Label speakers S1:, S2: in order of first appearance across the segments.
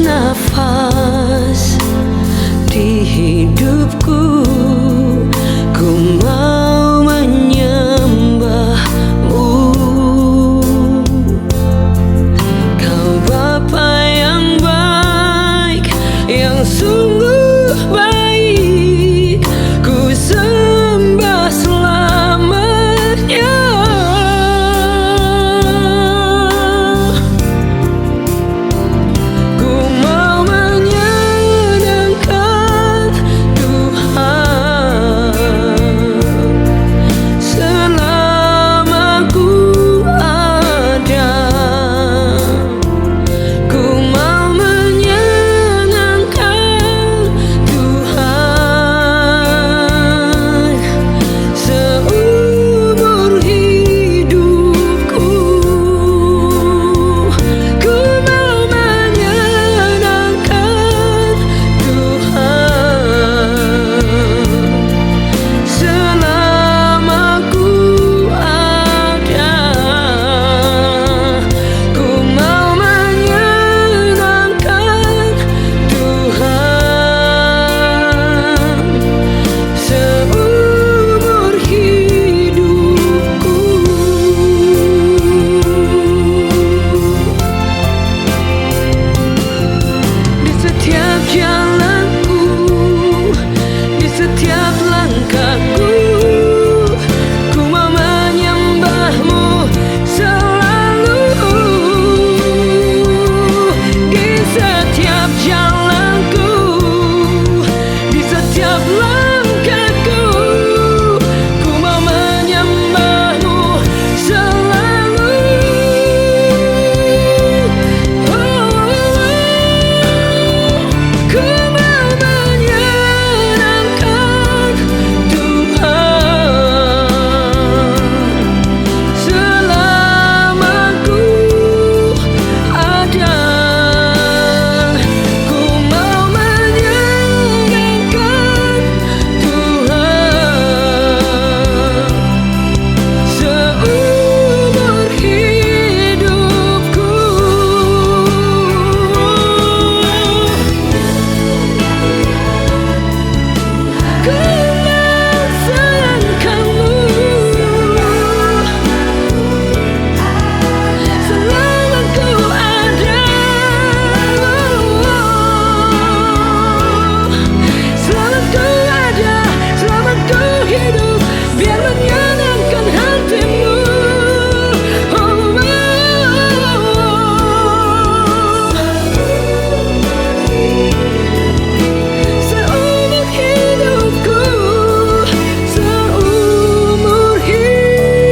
S1: nafas di hidupku, ku mau menyembahmu. Kau Bapa yang baik, yang sungguh baik, ku sembah selamanya. Ku mau menyenangkan Tuhan selama ku ada. Ku mau menyenangkan Tuhan seumur hidupku. Ku mau menyenangkan Tuhan selama ku ada. Ku mau menyenangkan Tuhan seumur hidupku. Di setiap jalanku, di setiap langkahku, ku mau menyembahmu selalu. Di setiap jalanku, di setiap langkahku, ku mau menyembahmu selalu. Ku mau menyenangkan Tuhan selama ku ada. Ku mau menyenangkan Tuhan seumur hidupku. Ku mau sayangkanmu selama ku ada. Selama ku ada, selama ku hidup, biar menyenangkan hatimu. Seumur hidupku, seumur hidupku.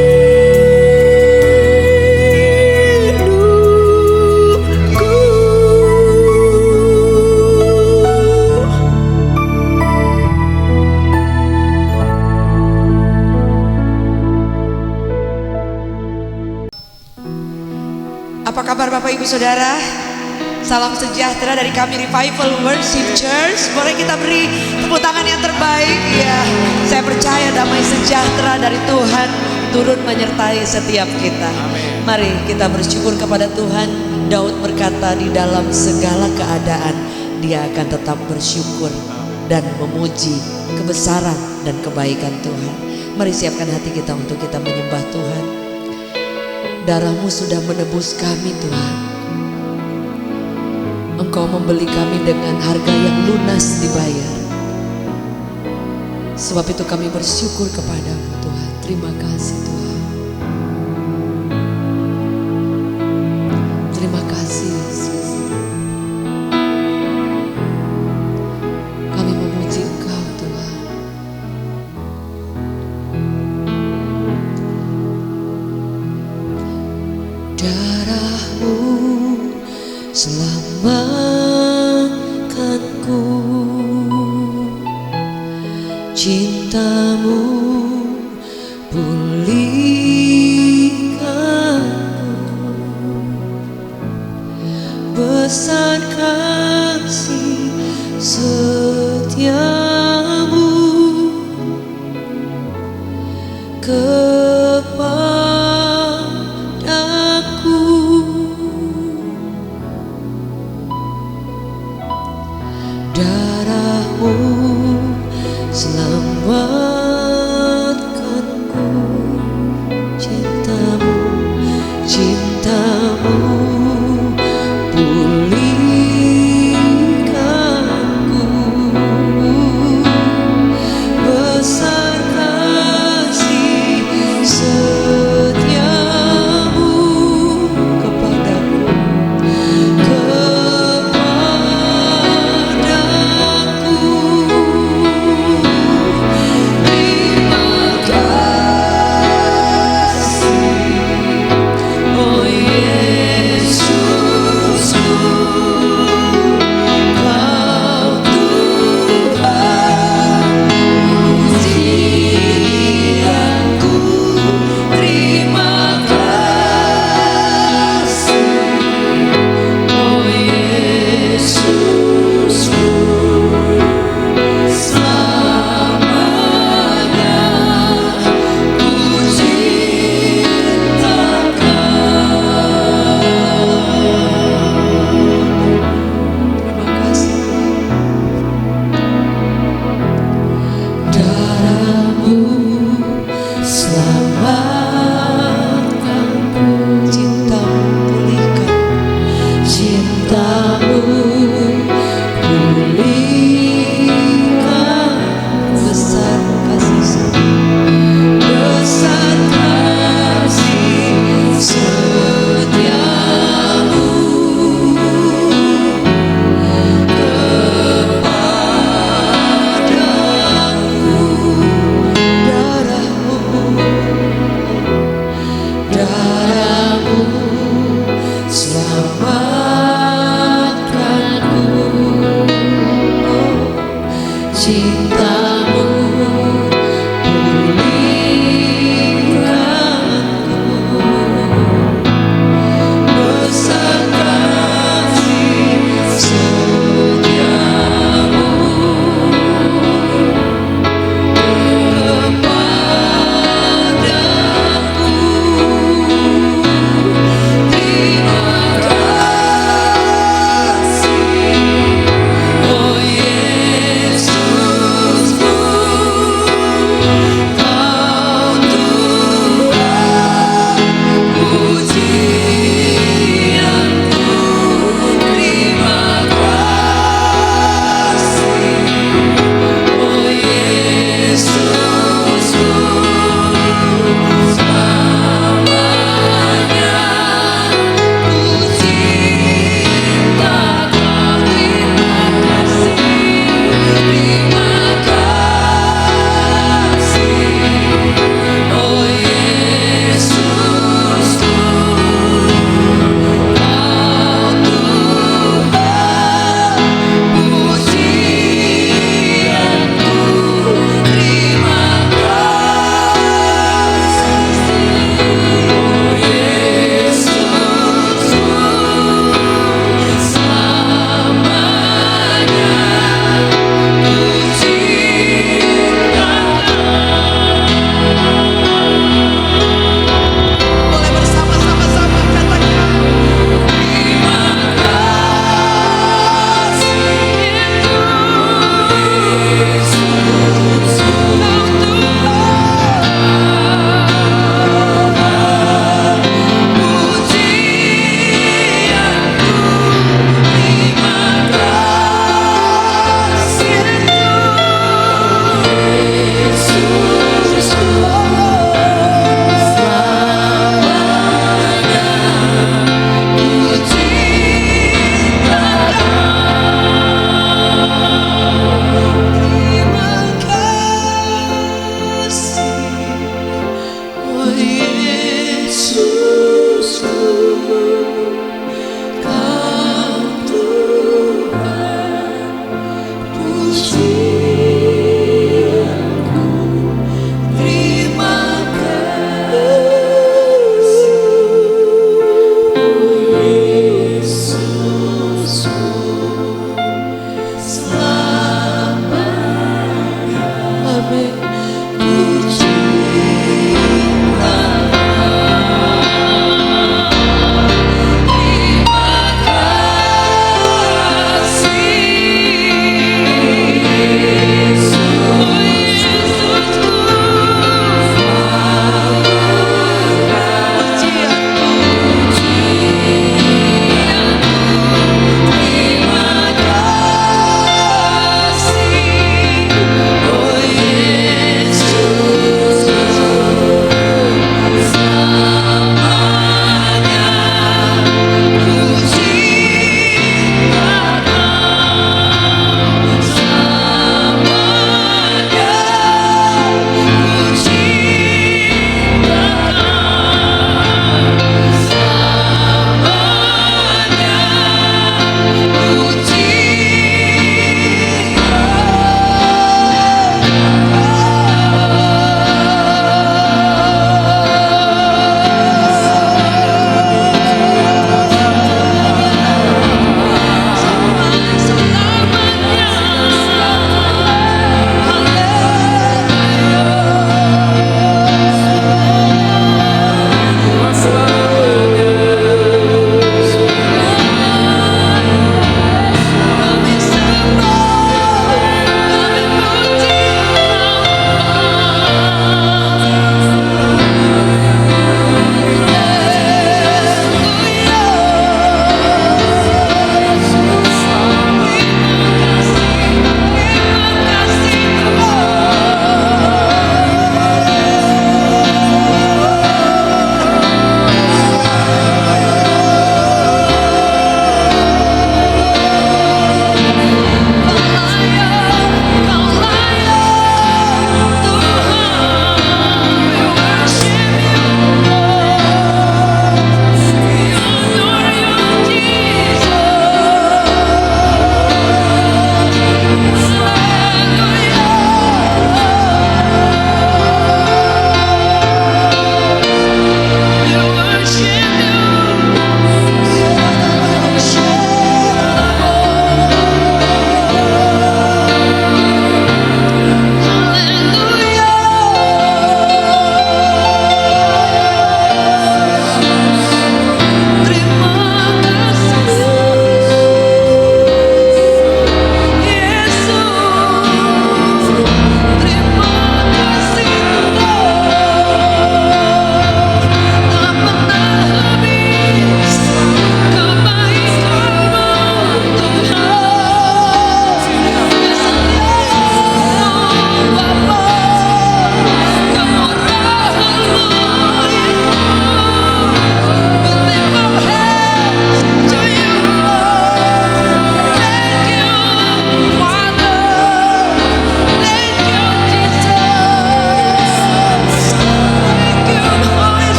S2: Apa kabar Bapak Ibu Saudara? Salam sejahtera dari kami Revival Worship Church. Boleh kita beri tepuk tangan yang terbaik ya. Saya percaya damai sejahtera dari Tuhan turun menyertai setiap kita. Mari kita bersyukur kepada Tuhan. Daud berkata di dalam segala keadaan dia akan tetap bersyukur dan memuji kebesaran dan kebaikan Tuhan. Mari siapkan hati kita untuk kita menyembah Tuhan. Darah-Mu sudah menebus kami Tuhan. Engkau membeli kami dengan harga yang lunas dibayar. Sebab itu kami bersyukur kepadamu Tuhan. Terima kasih Tuhan. Terima kasih Yesus. Kami memuji Engkau Tuhan. Darah-Mu selamatkanku, cinta-Mu pulihkanku, besar kasih setia-Mu kepadaku.
S1: cintamu pulihkanku, besar kasih setiamu kepadaku. Terima kasih, oh Yesusku.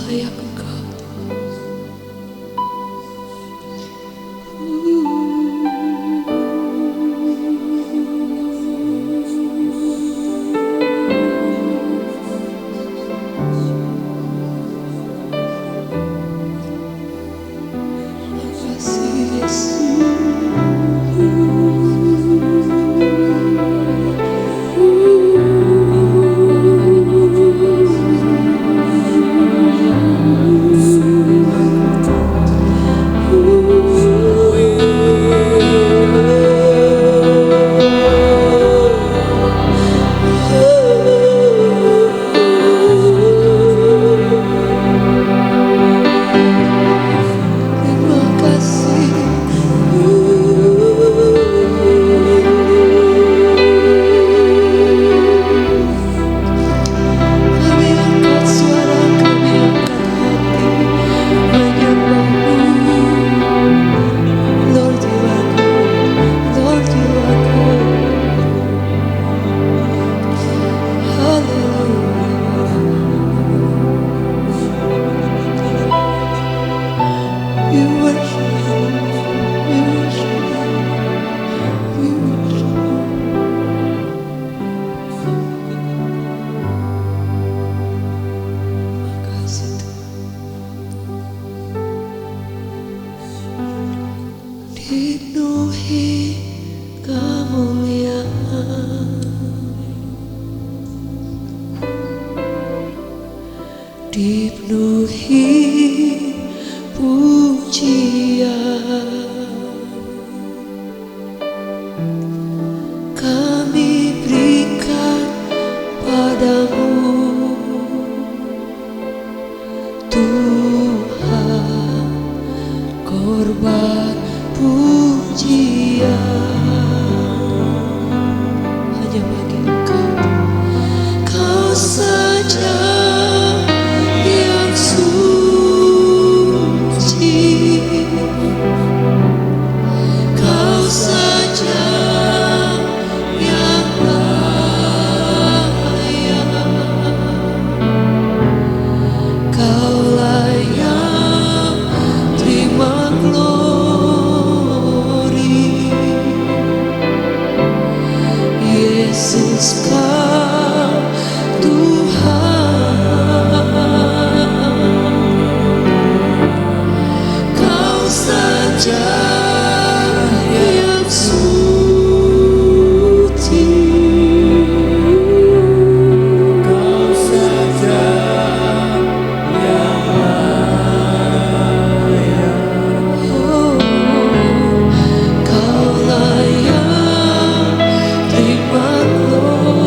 S2: layak Engkau. Makasih Yesus. Dipenuhi kemuliaan, dipenuhi pujian, kami berikan padamu Tuhan, korban pujian hanya bagi Engkau. Kau saja yang suci, Kau saja yang layak, Kau layak terima glory. Yesus Kau Tuhan, Kau saja yang suci,
S3: Kau saja yang layak.
S2: oh, Kau layak terima glory.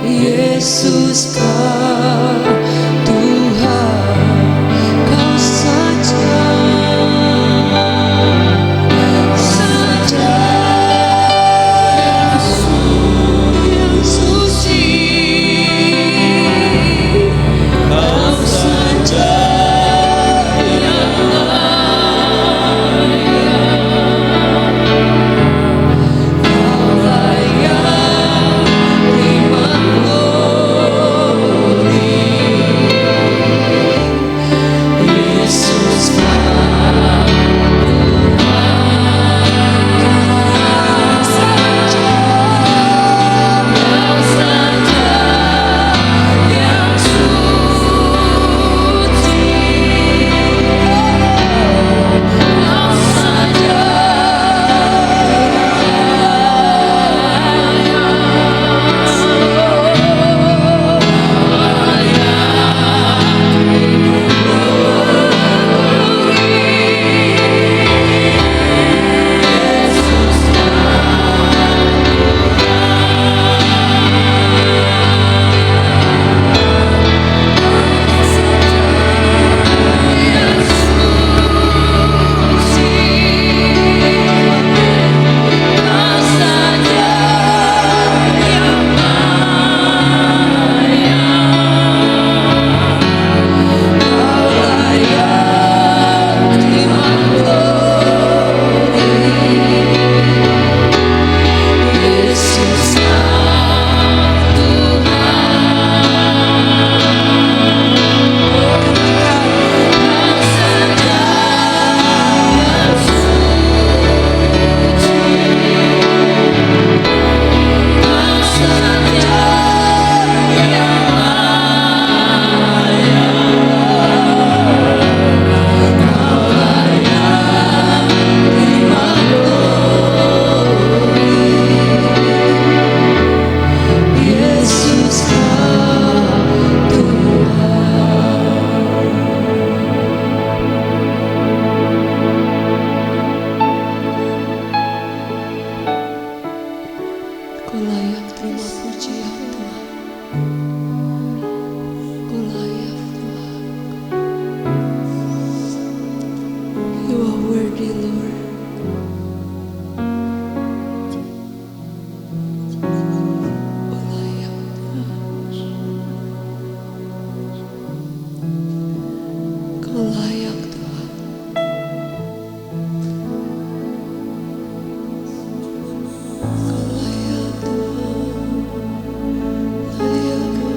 S2: Yesus Kau Tuhan, Kau saja yang suci, Kau saja yang layak terima glory. Kau layak terima pujian Tuhan. Kau layak Tuhan. You are worthy Lord. Kau layak Tuhan. Kau layak Tuhan. Kau layak Tuhan. Layak Tuhan.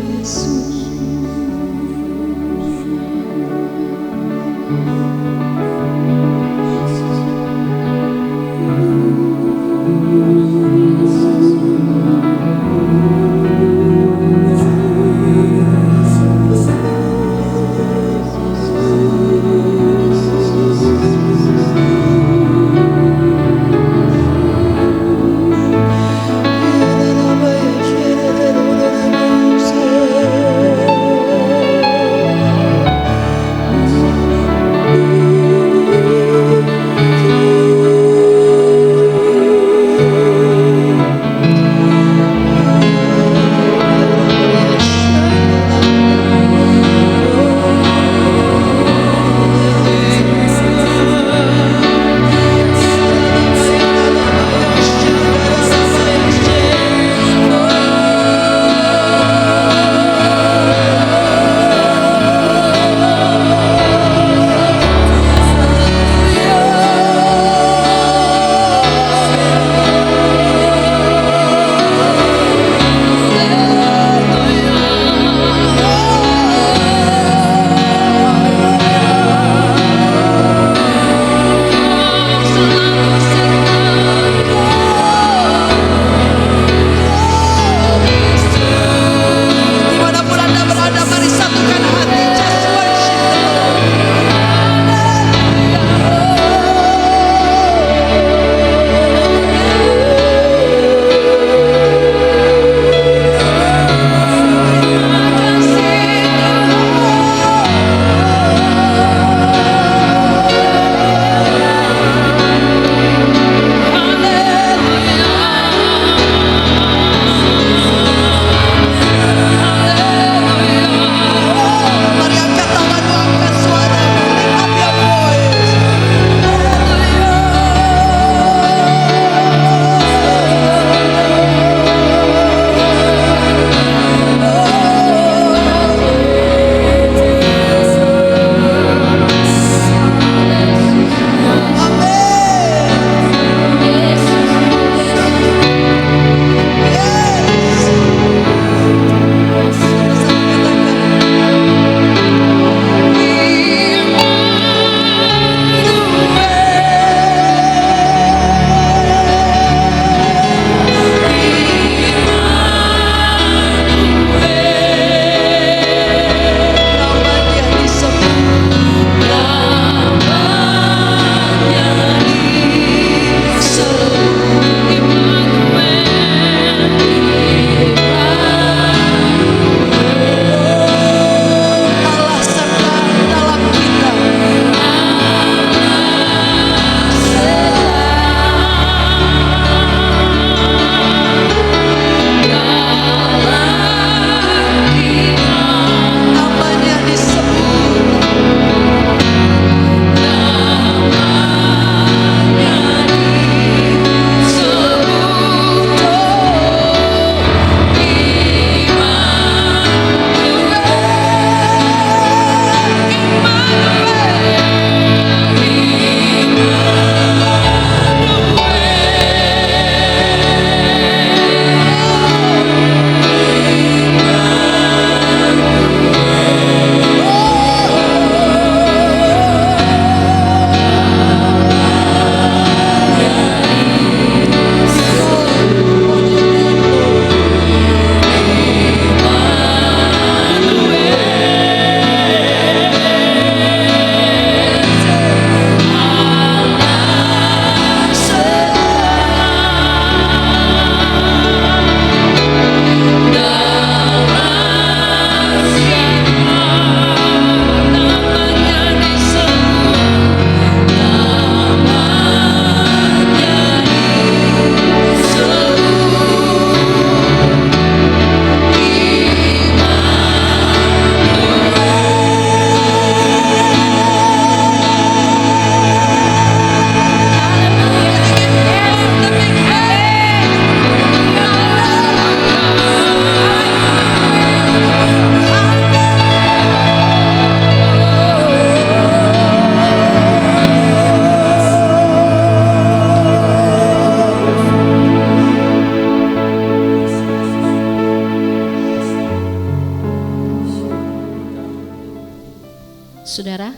S4: Saudara,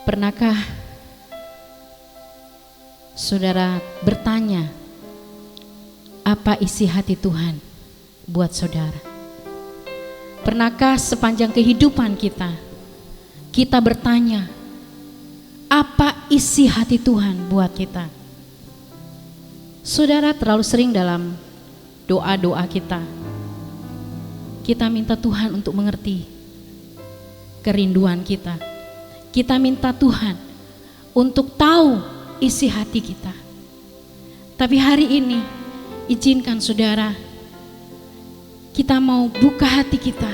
S4: pernahkah saudara bertanya apa isi hati Tuhan buat saudara? Pernahkah sepanjang kehidupan kita bertanya apa isi hati Tuhan buat kita? Saudara, terlalu sering dalam doa-doa kita minta Tuhan untuk mengerti kerinduan kita. Kita minta Tuhan untuk tahu isi hati kita. Tapi hari ini izinkan saudara, kita mau buka hati kita.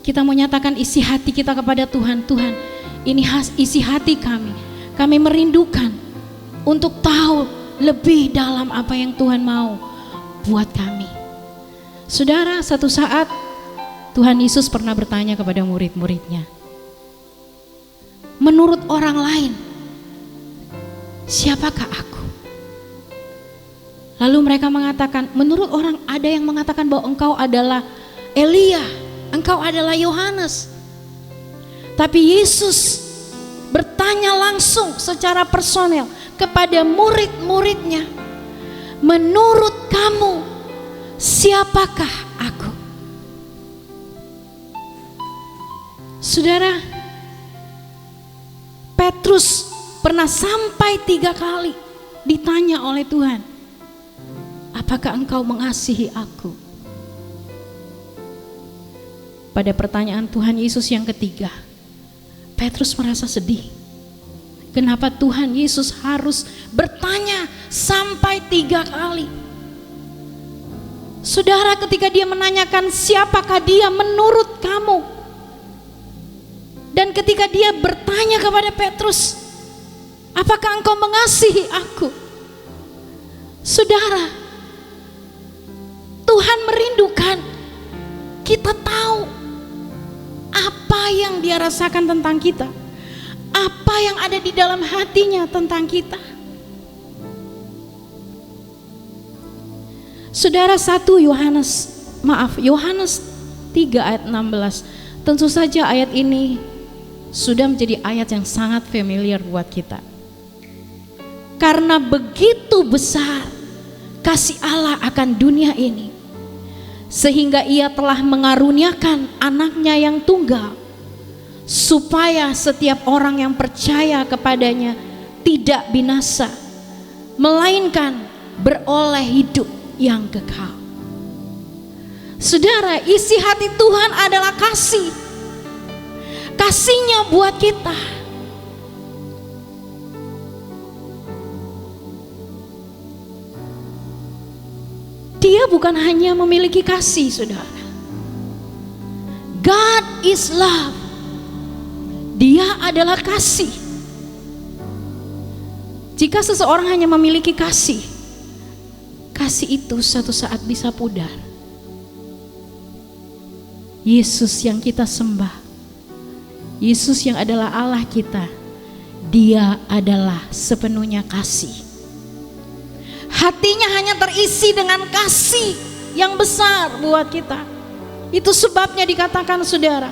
S4: Kita mau nyatakan isi hati kita kepada Tuhan. Tuhan, ini isi hati kami. Kami merindukan untuk tahu lebih dalam apa yang Tuhan mau buat kami. Saudara, satu saat Tuhan Yesus pernah bertanya kepada murid-muridnya, menurut orang lain, siapakah aku? Lalu mereka mengatakan, menurut orang ada yang mengatakan bahwa engkau adalah Elia, engkau adalah Yohanes. Tapi Yesus bertanya langsung secara personal kepada murid-muridnya, menurut kamu siapakah aku? Saudara, Petrus pernah sampai 3 kali ditanya oleh Tuhan, apakah engkau mengasihi aku? Pada pertanyaan Tuhan Yesus yang ketiga, Petrus merasa sedih. Kenapa Tuhan Yesus harus bertanya sampai 3 kali? Saudara, ketika dia menanyakan siapakah dia menurut kamu, dan ketika dia bertanya kepada Petrus, apakah engkau mengasihi aku? Saudara, Tuhan merindukan kita tahu apa yang dia rasakan tentang kita, apa yang ada di dalam hatinya tentang kita. Saudara, Yohanes 3 ayat 16. Tentu saja ayat ini sudah menjadi ayat yang sangat familiar buat kita. Karena begitu besar kasih Allah akan dunia ini, sehingga ia telah mengaruniakan anaknya yang tunggal, supaya setiap orang yang percaya kepadanya tidak binasa, melainkan beroleh hidup yang kekal. Saudara, isi hati Tuhan adalah kasih. Kasih-Nya buat kita. Dia bukan hanya memiliki kasih, saudara. God is love. Dia adalah kasih. Jika seseorang hanya memiliki kasih, kasih itu suatu saat bisa pudar. Yesus yang kita sembah, Yesus yang adalah Allah kita, Dia adalah sepenuhnya kasih. Hatinya hanya terisi dengan kasih yang besar buat kita. Itu sebabnya dikatakan, saudara,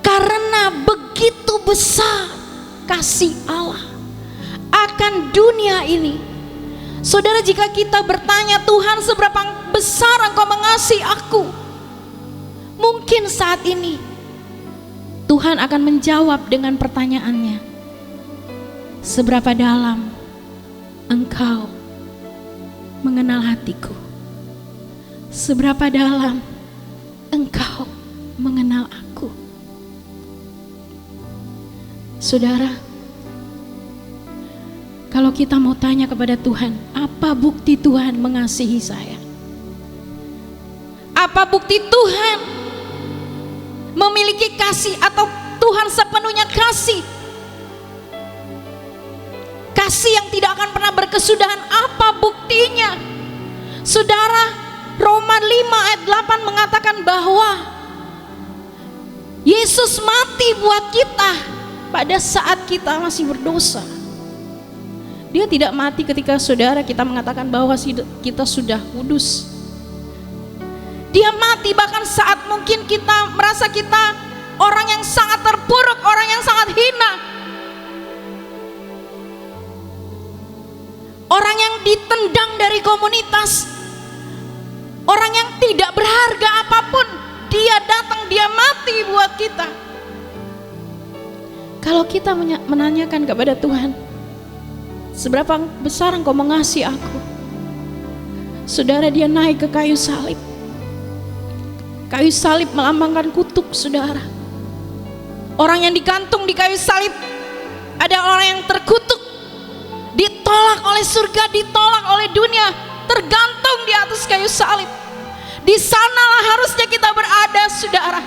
S4: karena begitu besar kasih Allah akan dunia ini. Saudara, jika kita bertanya, Tuhan seberapa besar Engkau mengasihi aku, mungkin saat ini Tuhan akan menjawab dengan pertanyaannya, seberapa dalam Engkau mengenal hatiku? Seberapa dalam Engkau mengenal aku? Saudara, kalau kita mau tanya kepada Tuhan, apa bukti Tuhan mengasihi saya? Apa bukti Tuhan memiliki kasih, atau Tuhan sepenuhnya kasih? Kasih yang tidak akan pernah berkesudahan, apa buktinya? Saudara, Roma 5 ayat 8 mengatakan bahwa Yesus mati buat kita pada saat kita masih berdosa. Dia tidak mati ketika saudara kita mengatakan bahwa kita sudah kudus. Dia mati bahkan saat mungkin kita merasa kita orang yang sangat terpuruk, orang yang sangat hina, orang yang ditendang dari komunitas, orang yang tidak berharga apapun. Dia datang, dia mati buat kita. Kalau kita menanyakan kepada Tuhan, seberapa besar Engkau mengasihi aku? Saudara, dia naik ke kayu salib. Kayu salib melambangkan kutuk, saudara. Orang yang digantung di kayu salib ada orang yang terkutuk, ditolak oleh surga, ditolak oleh dunia, tergantung di atas kayu salib. Di sanalah harusnya kita berada, saudara.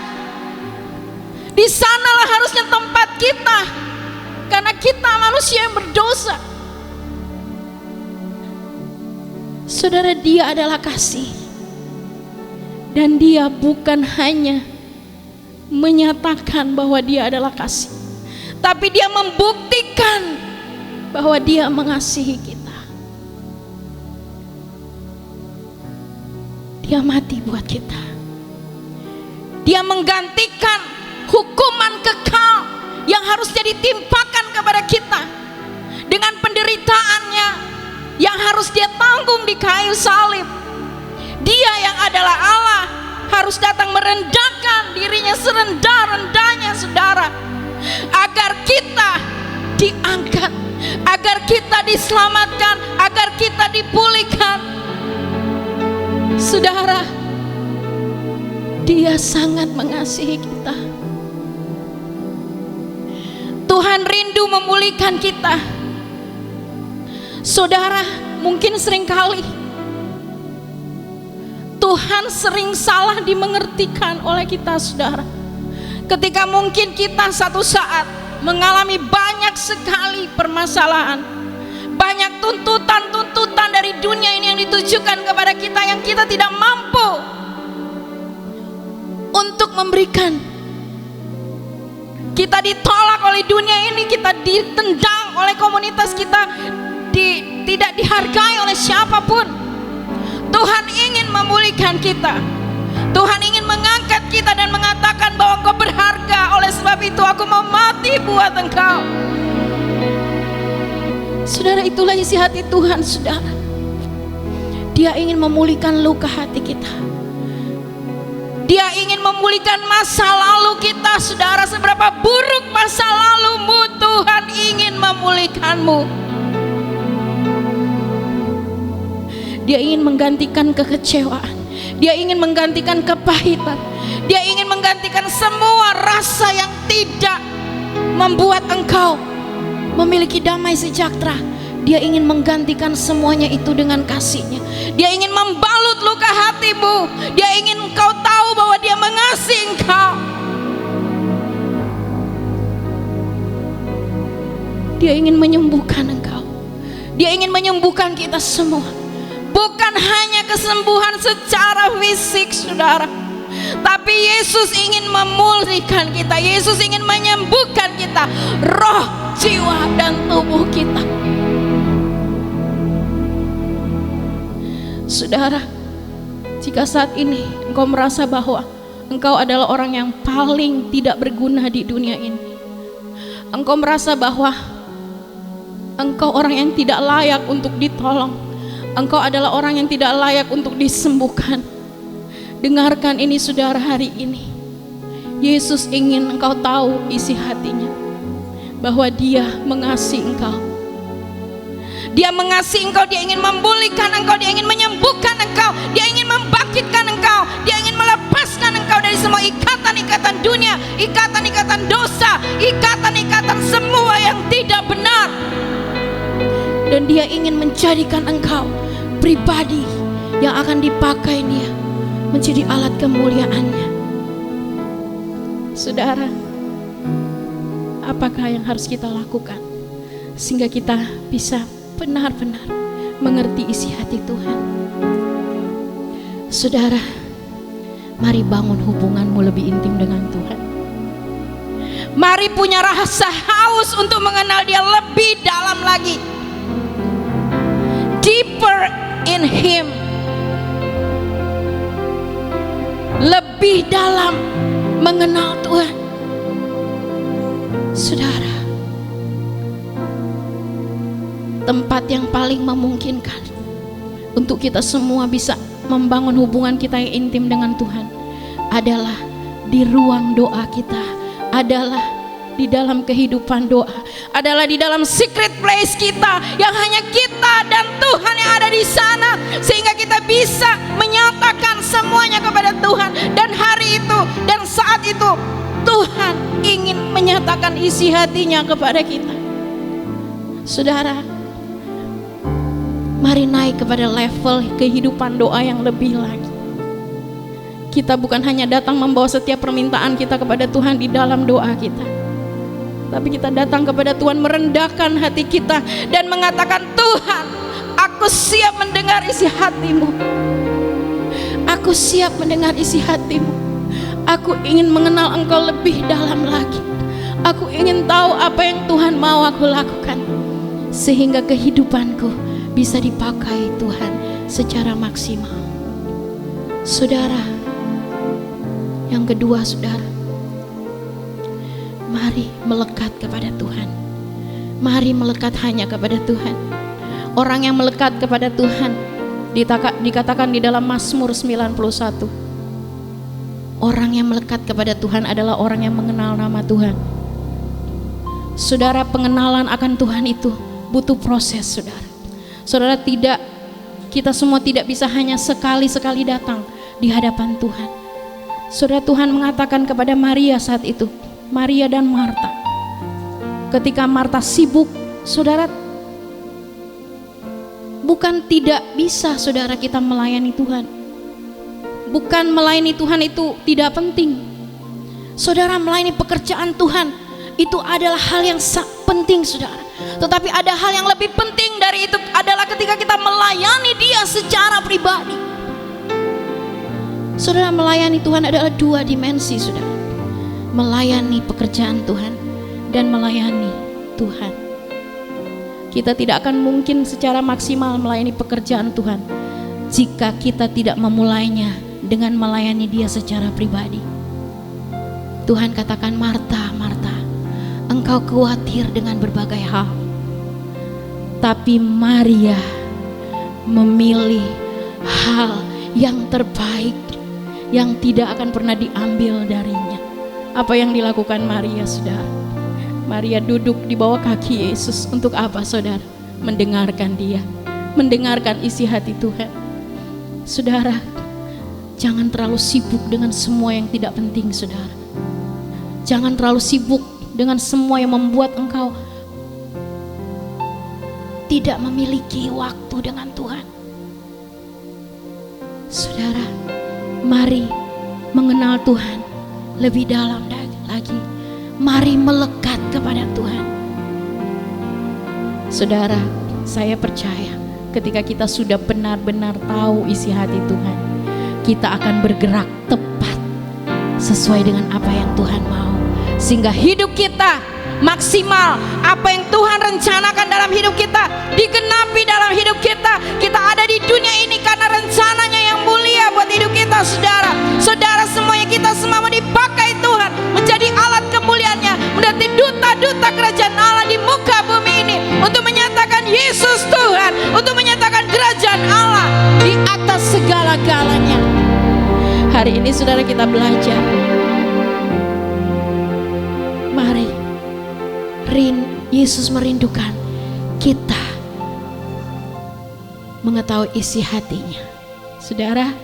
S4: Di sanalah harusnya tempat kita, karena kita manusia yang berdosa. Saudara, dia adalah kasih. Dan dia bukan hanya menyatakan bahwa dia adalah kasih, tapi dia membuktikan bahwa dia mengasihi kita. Dia mati buat kita. Dia menggantikan hukuman kekal yang harusnya ditimpakan kepada kita dengan penderitaannya yang harus dia tanggung di kayu salib. Dia yang adalah Allah harus datang merendahkan dirinya serendah-rendahnya, saudara, agar kita diangkat, agar kita diselamatkan, agar kita dipulihkan. Saudara, dia sangat mengasihi kita. Tuhan rindu memulihkan kita. Saudara, mungkin seringkali Tuhan sering salah dimengertikan oleh kita, saudara. Ketika mungkin kita satu saat mengalami banyak sekali permasalahan, banyak tuntutan-tuntutan dari dunia ini yang ditujukan kepada kita, yang kita tidak mampu untuk memberikan. Kita ditolak oleh dunia ini, kita ditendang oleh komunitas kita, tidak dihargai oleh siapapun. Tuhan ingin memulihkan kita. Tuhan ingin mengangkat kita dan mengatakan bahwa Engkau berharga. Oleh sebab itu aku mau mati buat Engkau. Saudara, itulah isi hati Tuhan, saudara. Dia ingin memulihkan luka hati kita. Dia ingin memulihkan masa lalu kita, saudara. Seberapa buruk masa lalumu, Tuhan ingin memulihkanmu. Dia ingin menggantikan kekecewaan. Dia ingin menggantikan kepahitan. Dia ingin menggantikan semua rasa yang tidak membuat engkau memiliki damai sejahtera. Dia ingin menggantikan semuanya itu dengan kasih-Nya. Dia ingin membalut luka hatimu. Dia ingin engkau tahu bahwa Dia mengasihi engkau. Dia ingin menyembuhkan engkau. Dia ingin menyembuhkan kita semua. Bukan hanya kesembuhan secara fisik, saudara, tapi Yesus ingin memulihkan kita. Yesus ingin menyembuhkan kita, roh, jiwa, dan tubuh kita. Saudara, jika saat ini engkau merasa bahwa engkau adalah orang yang paling tidak berguna di dunia ini, engkau merasa bahwa engkau orang yang tidak layak untuk ditolong, engkau adalah orang yang tidak layak untuk disembuhkan, dengarkan ini, saudara. Hari ini Yesus ingin engkau tahu isi hatinya, bahwa Dia mengasihi engkau. Dia mengasihi engkau. Dia ingin memulihkan engkau. Dia ingin menyembuhkan engkau. Dia ingin membangkitkan engkau. Dia ingin melepaskan engkau dari semua ikatan-ikatan dunia, ikatan-ikatan dosa, ikatan-ikatan semua yang tidak benar. Dan Dia ingin menjadikan engkau pribadi yang akan dipakai Dia menjadi alat kemuliaan-Nya. Saudara, apakah yang harus kita lakukan sehingga kita bisa benar-benar mengerti isi hati Tuhan? Saudara, mari bangun hubunganmu lebih intim dengan Tuhan. Mari punya rasa haus untuk mengenal Dia lebih dalam lagi. Deeper in Him. mengenal Tuhan. Saudara, tempat yang paling memungkinkan untuk kita semua bisa membangun hubungan kita yang intim dengan Tuhan adalah di ruang doa kita, adalah di dalam kehidupan doa, adalah di dalam secret place kita yang hanya kita dan Tuhan yang ada di sana, sehingga kita bisa menyatakan semuanya kepada Tuhan. Dan hari itu dan saat itu Tuhan ingin menyatakan isi hatinya kepada kita. Saudara, mari naik kepada level kehidupan doa yang lebih lagi. Kita bukan hanya datang membawa setiap permintaan kita kepada Tuhan di dalam doa kita, tapi kita datang kepada Tuhan merendahkan hati kita dan mengatakan, Tuhan, aku siap mendengar isi hatimu. Aku siap mendengar isi hatimu. Aku ingin mengenal Engkau lebih dalam lagi. Aku ingin tahu apa yang Tuhan mau aku lakukan, sehingga kehidupanku bisa dipakai Tuhan secara maksimal. Saudara, yang kedua, saudara, mari melekat kepada Tuhan. Mari melekat hanya kepada Tuhan. Orang yang melekat kepada Tuhan dikatakan di dalam Mazmur 91, orang yang melekat kepada Tuhan adalah orang yang mengenal nama Tuhan. Saudara, pengenalan akan Tuhan itu butuh proses, saudara. Saudara, kita semua tidak bisa hanya sekali-sekali datang di hadapan Tuhan. Saudara, Tuhan mengatakan kepada Maria saat itu, Maria dan Marta. Ketika Marta sibuk, saudara, bukan tidak bisa saudara kita melayani Tuhan. Bukan melayani Tuhan itu tidak penting. Saudara, melayani pekerjaan Tuhan itu adalah hal yang penting, saudara. Tetapi ada hal yang lebih penting dari itu, adalah ketika kita melayani Dia secara pribadi. Saudara, melayani Tuhan adalah dua dimensi, saudara. Melayani pekerjaan Tuhan dan melayani Tuhan. Kita tidak akan mungkin secara maksimal melayani pekerjaan Tuhan jika kita tidak memulainya dengan melayani Dia secara pribadi. Tuhan katakan, Marta, Marta, engkau khawatir dengan berbagai hal, tapi Maria memilih hal yang terbaik yang tidak akan pernah diambil darinya. Apa yang dilakukan Maria, saudara? Maria duduk di bawah kaki Yesus. Untuk apa, saudara? Mendengarkan Dia, mendengarkan isi hati Tuhan. Saudara, jangan terlalu sibuk dengan semua yang tidak penting, saudara. Jangan terlalu sibuk dengan semua yang membuat engkau tidak memiliki waktu dengan Tuhan. Saudara, mari mengenal Tuhan lebih dalam lagi. Mari melekat kepada Tuhan. Saudara, saya percaya ketika kita sudah benar-benar tahu isi hati Tuhan, kita akan bergerak tepat sesuai dengan apa yang Tuhan mau, sehingga hidup kita maksimal. Apa yang Tuhan rencanakan dalam hidup kita digenapi dalam hidup kita. Kita ada di dunia ini karena rencananya yang mulia buat hidup kita, saudara. Saudara, semuanya kita semua mau dipakai Tuhan menjadi alat kemuliaannya, menjadi duta-duta kerajaan Allah di muka bumi ini, untuk menyatakan Yesus Tuhan, untuk menyatakan kerajaan Allah di atas segala-galanya. Hari ini saudara, kita belajar. Mari, Yesus merindukan kita mengetahui isi hatinya. Saudara,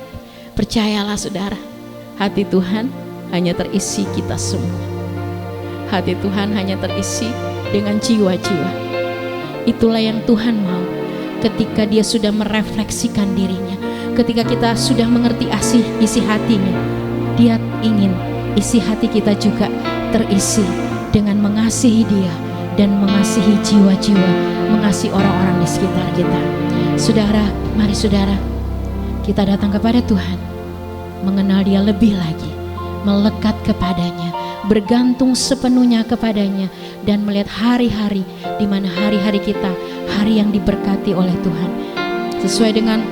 S4: percayalah saudara, hati Tuhan hanya terisi kita semua. Hati Tuhan hanya terisi dengan jiwa-jiwa. Itulah yang Tuhan mau ketika Dia sudah merefleksikan dirinya. Ketika kita sudah mengerti isi hatinya, Dia ingin isi hati kita juga terisi dengan mengasihi Dia dan mengasihi jiwa-jiwa, mengasihi orang-orang di sekitar kita. Saudara, mari saudara, kita datang kepada Tuhan, mengenal Dia lebih lagi, melekat kepadanya, bergantung sepenuhnya kepadanya, dan melihat hari-hari di mana hari-hari kita, hari yang diberkati oleh Tuhan, sesuai dengan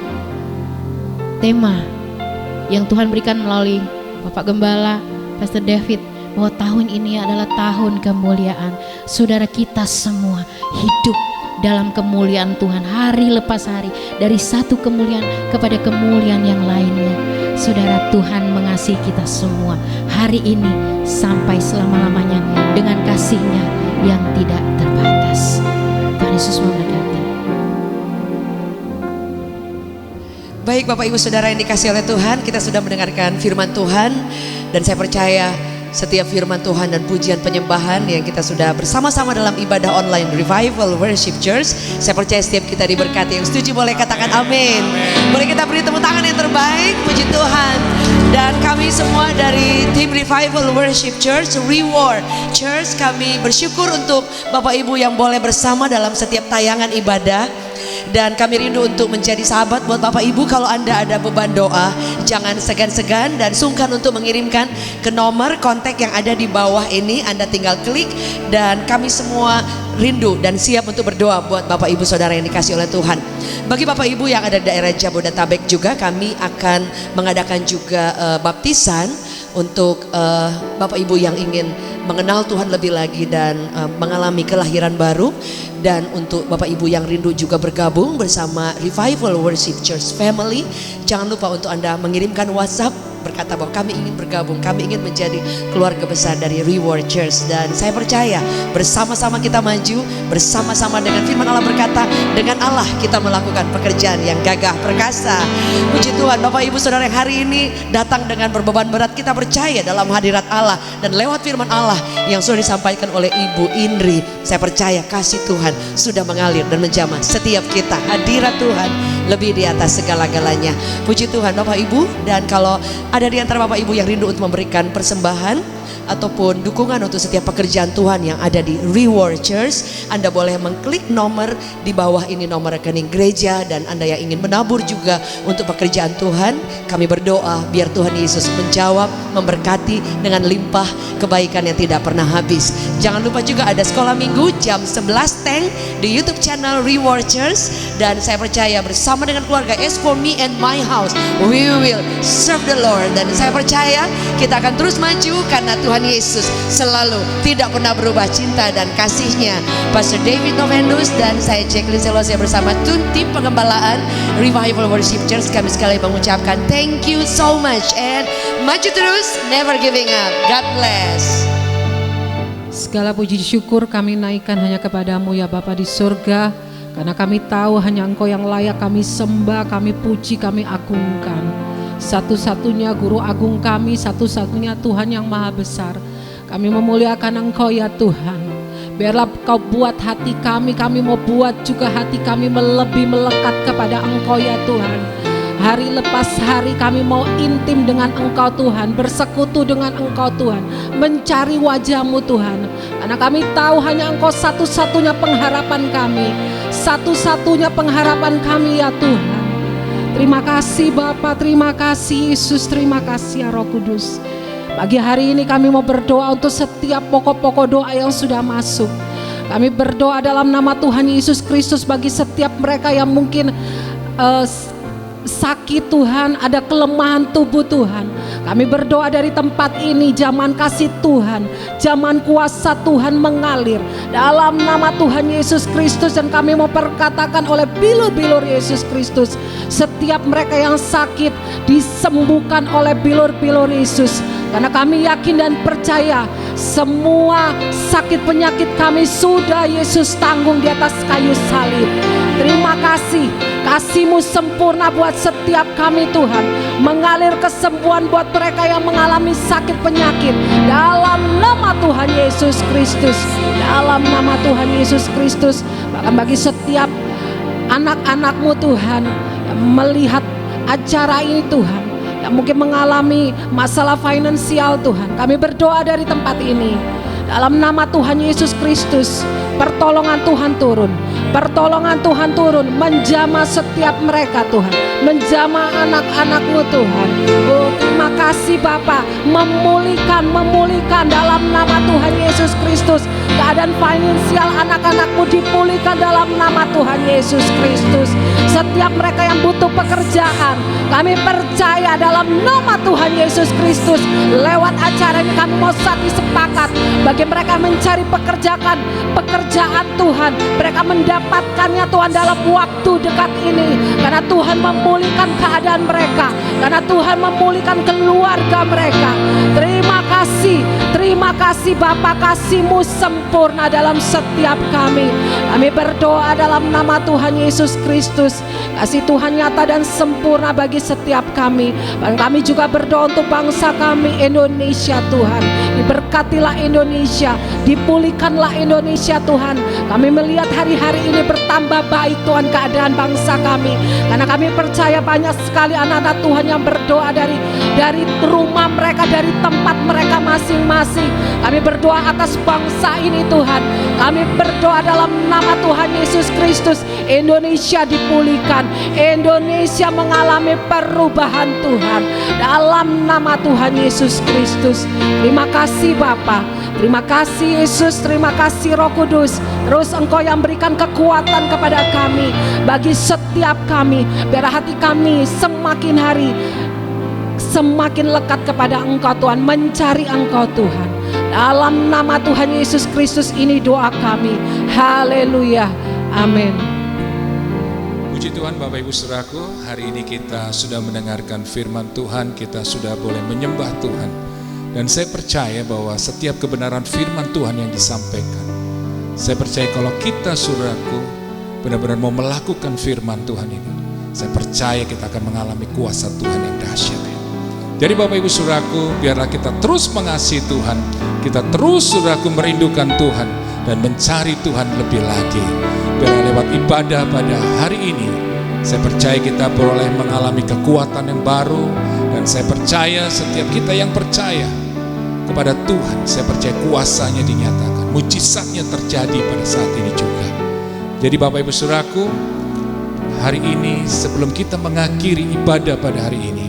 S4: tema yang Tuhan berikan melalui Bapak Gembala, Pastor David, bahwa tahun ini adalah tahun kemuliaan. Saudara, kita semua hidup dalam kemuliaan Tuhan hari lepas hari, dari satu kemuliaan kepada kemuliaan yang lainnya. Saudara, Tuhan mengasihi kita semua hari ini sampai selama-lamanya dengan kasih-Nya yang tidak terbatas. Tuhan Yesus memberkati.
S2: Baik Bapak Ibu Saudara yang dikasihi oleh Tuhan, kita sudah mendengarkan firman Tuhan, dan saya percaya setiap firman Tuhan dan pujian penyembahan yang kita sudah bersama-sama dalam ibadah online Revival Worship Church, saya percaya setiap kita diberkati. Yang setuju boleh katakan amin. Boleh kita beri tepuk tangan yang terbaik, puji Tuhan. Dan kami semua dari tim Revival Worship Church, Reward Church, kami bersyukur untuk Bapak Ibu yang boleh bersama dalam setiap tayangan ibadah. Dan kami rindu untuk menjadi sahabat buat Bapak Ibu. Kalau Anda ada beban doa, jangan segan-segan dan sungkan untuk mengirimkan ke nomor kontak yang ada di bawah ini. Anda tinggal klik, dan kami semua rindu dan siap untuk berdoa buat Bapak Ibu Saudara yang dikasihi oleh Tuhan. Bagi Bapak Ibu yang ada di daerah Jabodetabek juga, kami akan mengadakan juga baptisan untuk Bapak Ibu yang ingin mengenal Tuhan lebih lagi dan mengalami kelahiran baru. Dan untuk Bapak Ibu yang rindu juga bergabung bersama Revival Worship Church Family, jangan lupa untuk Anda mengirimkan WhatsApp berkata bahwa kami ingin bergabung, kami ingin menjadi keluarga besar dari Reward Church. Dan saya percaya bersama-sama kita maju, bersama-sama dengan firman Allah berkata, dengan Allah kita melakukan pekerjaan yang gagah perkasa. Puji Tuhan. Bapak Ibu Saudara yang hari ini datang dengan berbeban berat, kita percaya dalam hadirat Allah, dan lewat firman Allah yang sudah disampaikan oleh Ibu Indri, saya percaya kasih Tuhan sudah mengalir dan menjamah setiap kita. Hadirat Tuhan lebih di atas segala-galanya. Puji Tuhan Bapak Ibu. Dan kalau ada di antara Bapak Ibu yang rindu untuk memberikan persembahan ataupun dukungan untuk setiap pekerjaan Tuhan yang ada di Reward Church, Anda boleh mengklik nomor di bawah ini, nomor rekening gereja. Dan Anda yang ingin menabur juga untuk pekerjaan Tuhan, kami berdoa biar Tuhan Yesus menjawab, memberkati dengan limpah kebaikan yang tidak pernah habis. Jangan lupa juga ada sekolah minggu jam 11.10 di YouTube channel Reward Church. Dan saya percaya bersama dengan keluarga, as for me and my house, we will serve the Lord. Dan saya percaya kita akan terus maju karena Tuhan Yesus selalu tidak pernah berubah cinta dan kasih-Nya. Pastor David Novendus dan saya Jacqueline Selosia bersama tim pengembalaan Revival Worship Church, kami sekali mengucapkan thank you so much and maju terus, never giving up. God bless.
S5: Segala puji syukur kami naikkan hanya kepadamu ya Bapa di surga, karena kami tahu hanya Engkau yang layak kami sembah, kami puji, kami agungkan. Satu-satunya guru agung kami, satu-satunya Tuhan yang maha besar. Kami memuliakan Engkau ya Tuhan. Biarlah Kau buat hati kami mau buat juga hati kami lebih melekat kepada Engkau ya Tuhan. Hari lepas hari kami mau intim dengan Engkau Tuhan, bersekutu dengan Engkau Tuhan, mencari wajah-Mu Tuhan. Karena kami tahu hanya Engkau satu-satunya pengharapan kami, satu-satunya pengharapan kami ya Tuhan. Terima kasih Bapa, terima kasih Yesus, terima kasih ya Roh Kudus. Pagi hari ini kami mau berdoa untuk setiap pokok-pokok doa yang sudah masuk. Kami berdoa dalam nama Tuhan Yesus Kristus bagi setiap mereka yang mungkin sakit Tuhan, ada kelemahan tubuh Tuhan. Kami berdoa dari tempat ini, zaman kasih Tuhan, zaman kuasa Tuhan mengalir dalam nama Tuhan Yesus Kristus. Dan kami mau perkatakan oleh bilur-bilur Yesus Kristus, setiap mereka yang sakit disembuhkan oleh bilur-bilur Yesus. Karena kami yakin dan percaya semua sakit penyakit kami sudah Yesus tanggung di atas kayu salib. Terima kasih, kasih-Mu sempurna buat setiap kami Tuhan. Mengalir kesembuhan buat mereka yang mengalami sakit penyakit. Dalam nama Tuhan Yesus Kristus. Dalam nama Tuhan Yesus Kristus. Bahkan bagi setiap anak-anak-Mu Tuhan yang melihat acara ini Tuhan, yang mungkin mengalami masalah finansial Tuhan, kami berdoa dari tempat ini. Dalam nama Tuhan Yesus Kristus, pertolongan Tuhan turun. Pertolongan Tuhan turun, menjamah setiap mereka Tuhan, menjamah anak-anak-Mu Tuhan. Oh terima kasih Bapa, memulihkan dalam nama Tuhan Yesus Kristus. keadaan finansial anak-anakmu dipulihkan dalam nama Tuhan Yesus Kristus. Setiap mereka yang butuh pekerjaan, kami percaya dalam nama Tuhan Yesus Kristus. Lewat acara ini kami mau sepakat bagi mereka mencari pekerjaan Tuhan, mereka mendapatkannya Tuhan dalam waktu dekat ini, karena Tuhan memulihkan keadaan mereka, karena Tuhan memulihkan keluarga mereka. Terima kasih Bapa, kasih-Mu sempurna dalam setiap kami. Kami berdoa dalam nama Tuhan Yesus Kristus, kasih Tuhan nyata dan sempurna bagi setiap kami. Dan kami juga berdoa untuk bangsa kami Indonesia Tuhan. Diberkatilah Indonesia, dipulihkanlah Indonesia Tuhan. Kami melihat hari-hari ini bertambah baik Tuhan keadaan bangsa kami, karena kami percaya banyak sekali anak-anak Tuhan yang berdoa dari rumah mereka, dari tempat mereka masing-masing. Kami berdoa atas bangsa ini Tuhan. Kami berdoa dalam nama Tuhan Yesus Kristus, Indonesia dipulihkan, Indonesia mengalami perubahan Tuhan dalam nama Tuhan Yesus Kristus. Terima kasih Bapa, terima kasih Yesus, terima kasih Roh Kudus. Terus Engkau yang berikan kekuatan kepada kami, bagi setiap kami, biar hati kami semakin hari semakin lekat kepada Engkau Tuhan, mencari Engkau Tuhan. Dalam nama Tuhan Yesus Kristus ini doa kami. Haleluya. Amin.
S3: Puji Tuhan Bapak Ibu Saudaraku, hari ini kita sudah mendengarkan firman Tuhan, kita sudah boleh menyembah Tuhan. Dan saya percaya bahwa setiap kebenaran firman Tuhan yang disampaikan, saya percaya kalau kita saudaraku benar-benar mau melakukan firman Tuhan ini, saya percaya kita akan mengalami kuasa Tuhan yang dahsyat. Jadi Bapak Ibu Saudaraku, biarlah kita terus mengasihi Tuhan, kita terus saudaraku merindukan Tuhan dan mencari Tuhan lebih lagi. Biarlah lewat ibadah pada hari ini, saya percaya kita boleh mengalami kekuatan yang baru. Dan saya percaya setiap kita yang percaya kepada Tuhan, saya percaya kuasanya dinyatakan, mujizatnya terjadi pada saat ini juga. Jadi Bapak Ibu Saudaraku, hari ini sebelum kita mengakhiri ibadah pada hari ini,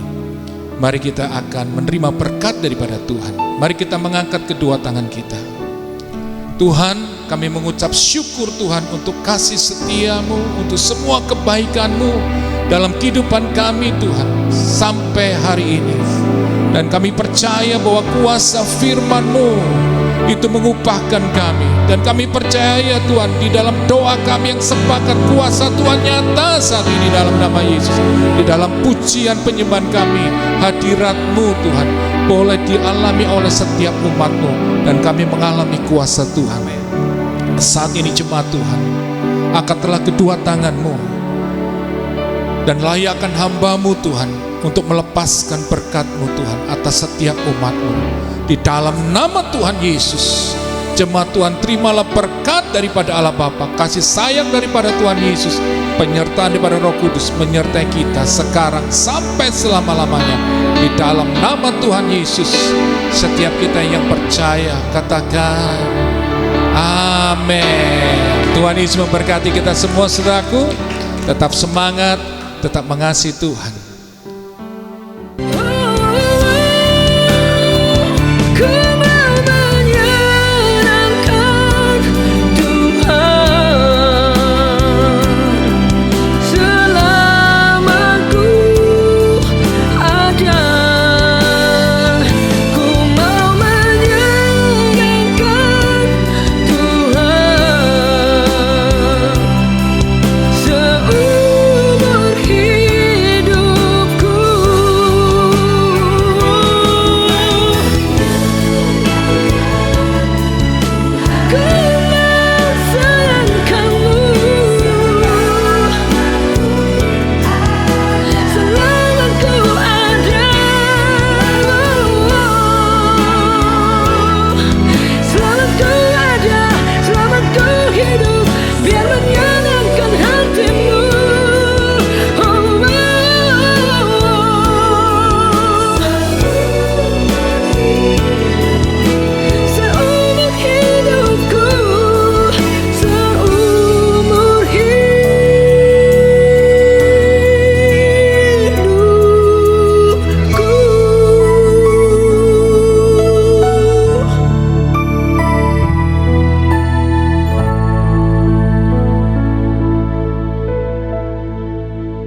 S3: mari kita akan menerima berkat daripada Tuhan. Mari kita mengangkat kedua tangan kita. Tuhan, kami mengucap syukur Tuhan untuk kasih setia-Mu, untuk semua kebaikan-Mu dalam kehidupan kami Tuhan sampai hari ini. Dan kami percaya bahwa kuasa firman-Mu itu mengupahkan kami. Dan kami percaya Tuhan, di dalam doa kami yang sepakat, kuasa Tuhan nyata saat ini dalam nama Yesus. Di dalam pujian penyembahan kami, hadirat-Mu Tuhan boleh dialami oleh setiap umat-Mu. Dan kami mengalami kuasa Tuhan. Saat ini jemaat Tuhan, angkatlah kedua tangan-Mu dan layakkan hamba-Mu Tuhan untuk melepaskan berkat-Mu Tuhan atas setiap umat-Mu. Di dalam nama Tuhan Yesus, jemaat Tuhan terimalah berkat daripada Allah Bapa, kasih sayang daripada Tuhan Yesus, penyertaan daripada Roh Kudus menyertai kita sekarang sampai selama-lamanya. Di dalam nama Tuhan Yesus, setiap kita yang percaya katakan amin. Tuhan Yesus memberkati kita semua saudaraku. Tetap semangat, tetap mengasihi Tuhan.